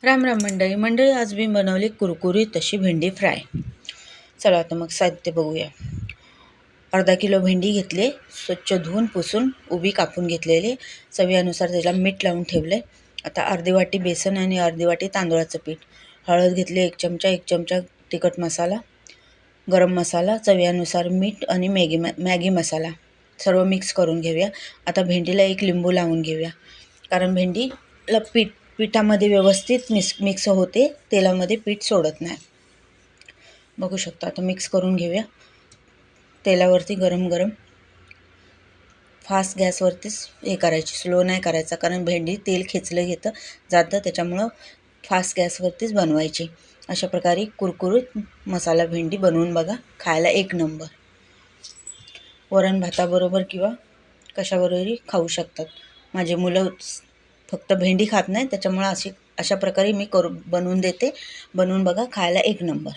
राम राम मंडळी आज मी बनवली कुरकुरीत अशी भेंडी फ्राय. चला आता मग साहित्य बघूया. अर्धा किलो भेंडी घेतले, स्वच्छ धुवून पुसून उभी कापून घेतलेले, चवीनुसार त्याला मीठ लावून ठेवले. आता अर्धी वाटी बेसन आणि अर्धी वाटी तांदूळाचं पीठ, हळद घेतले 1 चमचा, 1 चमचा तिखट मसाला, गरम मसाला, चवीनुसार मीठ आणि मॅगी मसाला सर्व मिक्स करून घेऊया. आता भेंडीला एक लिंबू लावून घेऊया, कारण भेंडीला पिठामध्ये व्यवस्थित मिक्स होते, तेलामध्ये पीठ सोडत नाही. बघू शकता. आता मिक्स करून घेऊया. तेलावरती गरम फास्ट गॅसवरतीच हे करायची, स्लो नाही करायचा, कारण भेंडी तेल खेचलं जातं, त्याच्यामुळं फास्ट गॅसवरतीच बनवायची. अशा प्रकारे कुरकुरीत मसाला भेंडी बनवून बघा, खायला एक नंबर. वरण भाताबरोबर किंवा कशाबरोबरही खाऊ शकतात. माझे मुलं फक्त भेंडी खात नाही, त्याच्यामुळे अशा प्रकारे मी बनवून देते. बनवून बघा, खायला एक नंबर.